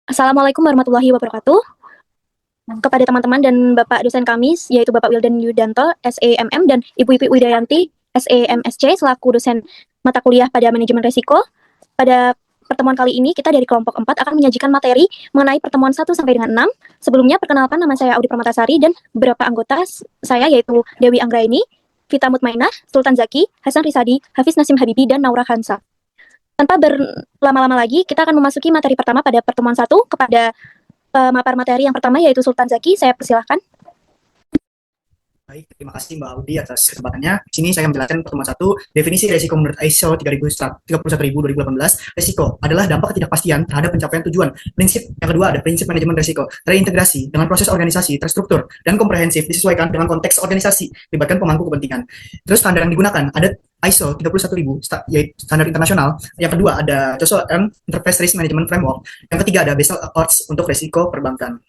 Assalamualaikum warahmatullahi wabarakatuh. Kepada teman-teman dan Bapak dosen kami, yaitu Bapak Wildan Yudanto, SEMM, dan Ibu Ipi Widayanti, SEMSC, selaku dosen mata kuliah pada manajemen risiko. Pada pertemuan kali ini, kita dari kelompok 4 akan menyajikan materi mengenai pertemuan 1 sampai dengan 6. Sebelumnya, perkenalkan nama saya Audi Permatasari dan beberapa anggota saya, yaitu Dewi Anggraini, Vita Mutmainah, Sultan Zaki, Hasan Risadi, Hafiz Nasim Habibi, dan Naura Khansa. Tanpa berlama-lama lagi, kita akan memasuki materi pertama pada pertemuan 1 kepada pemapar materi yang pertama, yaitu Sultan Zaki. Saya persilahkan. Baik, terima kasih Mbak Audi atas kesempatannya. Di sini saya menjelaskan pertemuan 1, definisi risiko menurut ISO 31018. Risiko adalah dampak ketidakpastian terhadap pencapaian tujuan. Prinsip yang kedua ada prinsip manajemen risiko, terintegrasi dengan proses organisasi, terstruktur, dan komprehensif, disesuaikan dengan konteks organisasi, melibatkan pemangku kepentingan. Terus standar yang digunakan ada ISO 31000, yaitu standar internasional. Yang kedua ada Joshua Enterprise Risk Management Framework. Yang ketiga ada Basel Accords untuk risiko perbankan.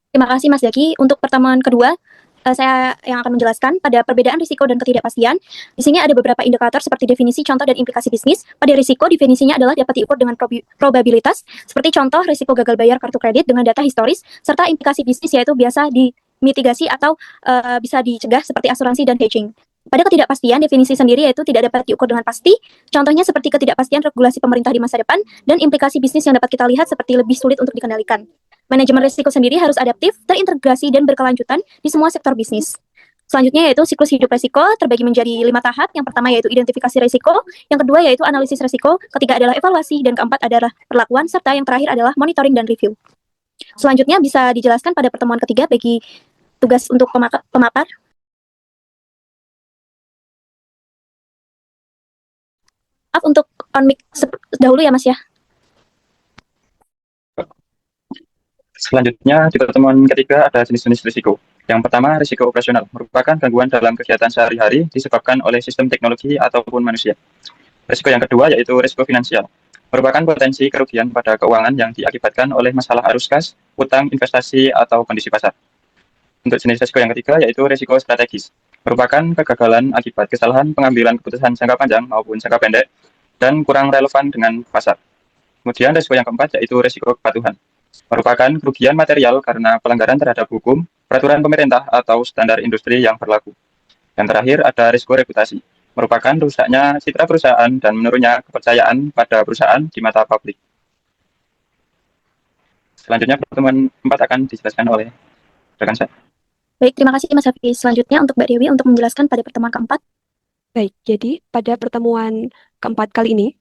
Terima kasih Mas Zaki. Untuk pertemuan kedua, saya yang akan menjelaskan pada perbedaan risiko dan ketidakpastian. Di sini ada beberapa indikator seperti definisi, contoh, dan implikasi bisnis. Pada risiko, definisinya adalah dapat diukur dengan probabilitas, seperti contoh risiko gagal bayar kartu kredit dengan data historis, serta implikasi bisnis yaitu biasa dimitigasi atau bisa dicegah seperti asuransi dan hedging. Pada ketidakpastian, definisi sendiri yaitu tidak dapat diukur dengan pasti, contohnya seperti ketidakpastian regulasi pemerintah di masa depan, dan implikasi bisnis yang dapat kita lihat seperti lebih sulit untuk dikendalikan. Manajemen risiko sendiri harus adaptif, terintegrasi, dan berkelanjutan di semua sektor bisnis. Selanjutnya yaitu siklus hidup risiko terbagi menjadi 5 tahap. Yang pertama yaitu identifikasi risiko, yang kedua yaitu analisis risiko, ketiga adalah evaluasi, dan keempat adalah perlakuan, serta yang terakhir adalah monitoring dan review. Selanjutnya bisa dijelaskan pada pertemuan ketiga bagi tugas untuk pemapar. Maaf untuk on mic dahulu ya Mas ya. Selanjutnya, di pertemuan ketiga ada jenis-jenis risiko. Yang pertama, risiko operasional, merupakan gangguan dalam kegiatan sehari-hari disebabkan oleh sistem teknologi ataupun manusia. Risiko yang kedua yaitu risiko finansial, merupakan potensi kerugian pada keuangan yang diakibatkan oleh masalah arus kas, utang, investasi, atau kondisi pasar. Untuk jenis risiko yang ketiga yaitu risiko strategis, merupakan kegagalan akibat kesalahan pengambilan keputusan jangka panjang maupun jangka pendek dan kurang relevan dengan pasar. Kemudian risiko yang keempat yaitu risiko kepatuhan, merupakan kerugian material karena pelanggaran terhadap hukum, peraturan pemerintah, atau standar industri yang berlaku. Yang terakhir ada risiko reputasi, merupakan rusaknya citra perusahaan dan menurunnya kepercayaan pada perusahaan di mata publik. Selanjutnya pertemuan 4 akan dijelaskan oleh rekan saya. Baik, terima kasih Mas Hafiz. Selanjutnya untuk Mbak Dewi untuk menjelaskan pada pertemuan keempat. Baik, jadi pada pertemuan keempat kali ini,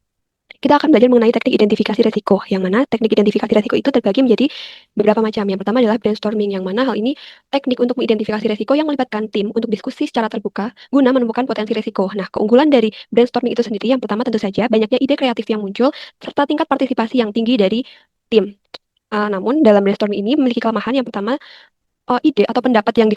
kita akan belajar mengenai teknik identifikasi risiko, yang mana teknik identifikasi risiko itu terbagi menjadi beberapa macam. Yang pertama adalah brainstorming, yang mana hal ini teknik untuk mengidentifikasi risiko yang melibatkan tim untuk diskusi secara terbuka guna menemukan potensi risiko. Nah, keunggulan dari brainstorming itu sendiri yang pertama tentu saja banyaknya ide kreatif yang muncul, serta tingkat partisipasi yang tinggi dari tim. Namun, dalam brainstorming ini memiliki kelemahan. Yang pertama, ide atau pendapat yang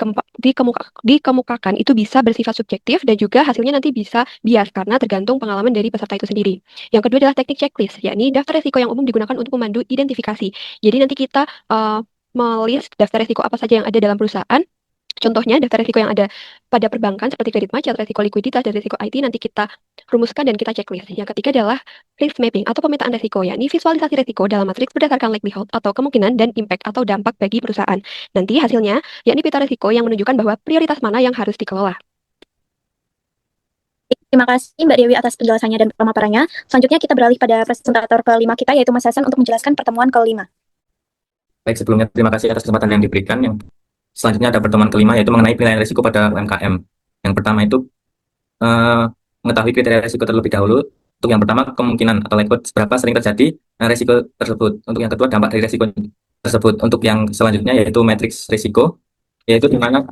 dikemukakan itu bisa bersifat subjektif dan juga hasilnya nanti bisa bias karena tergantung pengalaman dari peserta itu sendiri. Yang kedua adalah teknik checklist, yakni daftar risiko yang umum digunakan untuk memandu identifikasi. Jadi nanti kita melist daftar risiko apa saja yang ada dalam perusahaan. Contohnya, daftar risiko yang ada pada perbankan seperti kredit macet, risiko likuiditas, dan risiko IT nanti kita rumuskan dan kita checklist. Yang ketiga adalah risk mapping atau pemetaan risiko, yakni visualisasi risiko dalam matriks berdasarkan likelihood atau kemungkinan dan impact atau dampak bagi perusahaan. Nanti hasilnya, yakni peta risiko yang menunjukkan bahwa prioritas mana yang harus dikelola. Terima kasih Mbak Dewi atas penjelasannya dan pemaparannya. Selanjutnya kita beralih pada presentator kelima kita, yaitu Mas Hasan, untuk menjelaskan pertemuan kelima. Baik, sebelumnya terima kasih atas kesempatan yang diberikan. Yang selanjutnya ada pertemuan kelima, yaitu mengenai penilaian risiko pada UMKM. Yang pertama itu mengetahui kriteria risiko terlebih dahulu. Untuk yang pertama, kemungkinan atau likelihood seberapa sering terjadi risiko tersebut. Untuk yang kedua, dampak dari risiko tersebut. Untuk yang selanjutnya yaitu matriks risiko, yaitu di mana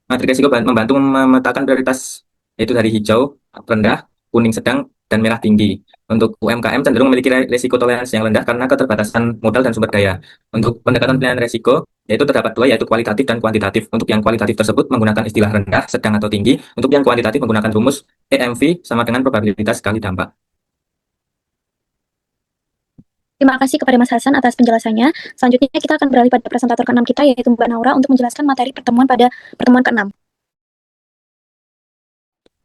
matriks risiko membantu memetakan prioritas, yaitu dari hijau, rendah, kuning sedang, dan merah tinggi. Untuk UMKM cenderung memiliki risiko toleransi yang rendah karena keterbatasan modal dan sumber daya. Untuk pendekatan penilaian risiko, yaitu terdapat dua, yaitu kualitatif dan kuantitatif. Untuk yang kualitatif tersebut menggunakan istilah rendah, sedang, atau tinggi. Untuk yang kuantitatif menggunakan rumus EMV sama dengan probabilitas kali dampak. Terima kasih kepada Mas Hasan atas penjelasannya. Selanjutnya kita akan beralih pada presentator ke-6 kita, yaitu Mbak Naura, untuk menjelaskan materi pertemuan pada pertemuan ke-6.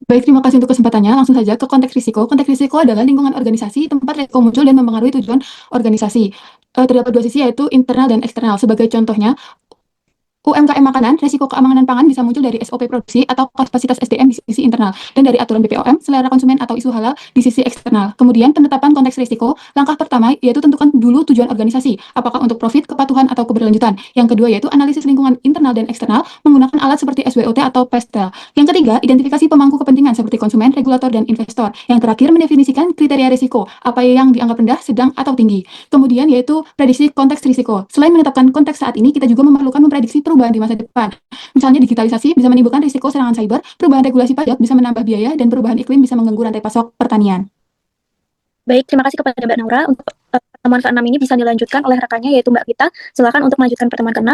Baik, terima kasih untuk kesempatannya. Langsung saja ke konteks risiko. Konteks risiko adalah lingkungan organisasi, tempat risiko muncul dan mempengaruhi tujuan organisasi. Terdapat dua sisi, yaitu internal dan eksternal. Sebagai contohnya, UMKM makanan, resiko keamanan pangan bisa muncul dari SOP produksi atau kapasitas SDM di sisi internal, dan dari aturan BPOM, selera konsumen atau isu halal di sisi eksternal. Kemudian, penetapan konteks risiko, langkah pertama yaitu tentukan dulu tujuan organisasi, apakah untuk profit, kepatuhan, atau keberlanjutan. Yang kedua yaitu analisis lingkungan internal dan eksternal menggunakan alat seperti SWOT atau PESTEL. Yang ketiga, identifikasi pemangku kepentingan seperti konsumen, regulator, dan investor. Yang terakhir, mendefinisikan kriteria risiko, apa yang dianggap rendah, sedang, atau tinggi. Kemudian yaitu prediksi konteks risiko. Selain menetapkan konteks saat ini, kita juga memerlukan memprediksi perubahan di masa depan. Misalnya digitalisasi bisa menimbulkan risiko serangan cyber, perubahan regulasi pajak bisa menambah biaya, dan perubahan iklim bisa mengganggu rantai pasok pertanian. Baik, terima kasih kepada Mbak Naura. Untuk pertemuan ke-6 ini bisa dilanjutkan oleh rekannya yaitu Mbak Vita. Silakan untuk melanjutkan pertemuan ke-6.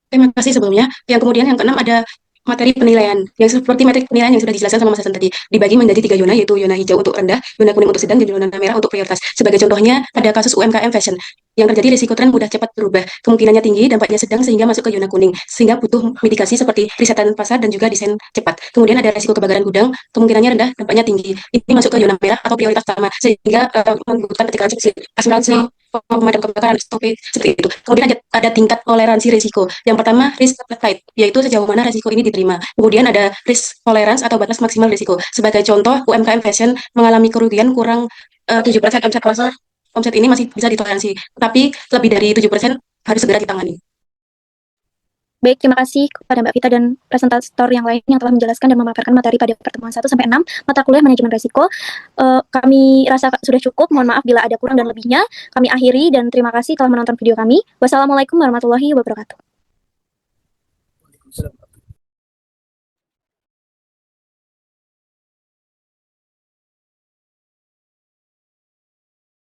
Terima kasih sebelumnya. Yang kemudian yang keenam ada materi penilaian. Yang seperti materi penilaian yang sudah dijelaskan sama Mas Hasan tadi, dibagi menjadi 3 zona, yaitu zona hijau untuk rendah, zona kuning untuk sedang, dan zona merah untuk prioritas. Sebagai contohnya, pada kasus UMKM fashion, yang terjadi risiko tren mudah cepat berubah, kemungkinannya tinggi, dampaknya sedang sehingga masuk ke zona kuning, sehingga butuh mitigasi seperti risetan pasar dan juga desain cepat. Kemudian ada risiko kebakaran gudang, kemungkinannya rendah, dampaknya tinggi. Ini masuk ke zona merah atau prioritas utama, sehingga membutuhkan ketika asuransi pemadam kebakaran SOP seperti itu. Kemudian ada tingkat toleransi risiko. Yang pertama, risk appetite, yaitu sejauh mana risiko ini diterima. Kemudian ada risk tolerance atau batas maksimal risiko. Sebagai contoh, UMKM fashion mengalami kerugian kurang 7% omset pasar. Omset ini masih bisa ditoleransi, tapi lebih dari 7% harus segera ditangani. Baik, terima kasih kepada Mbak Vita dan presentator yang lain yang telah menjelaskan dan memaparkan materi pada pertemuan 1 sampai 6 mata kuliah manajemen risiko. Kami rasa sudah cukup. Mohon maaf bila ada kurang dan lebihnya. Kami akhiri dan terima kasih telah menonton video kami. Wassalamualaikum warahmatullahi wabarakatuh. Waalaikumsalam.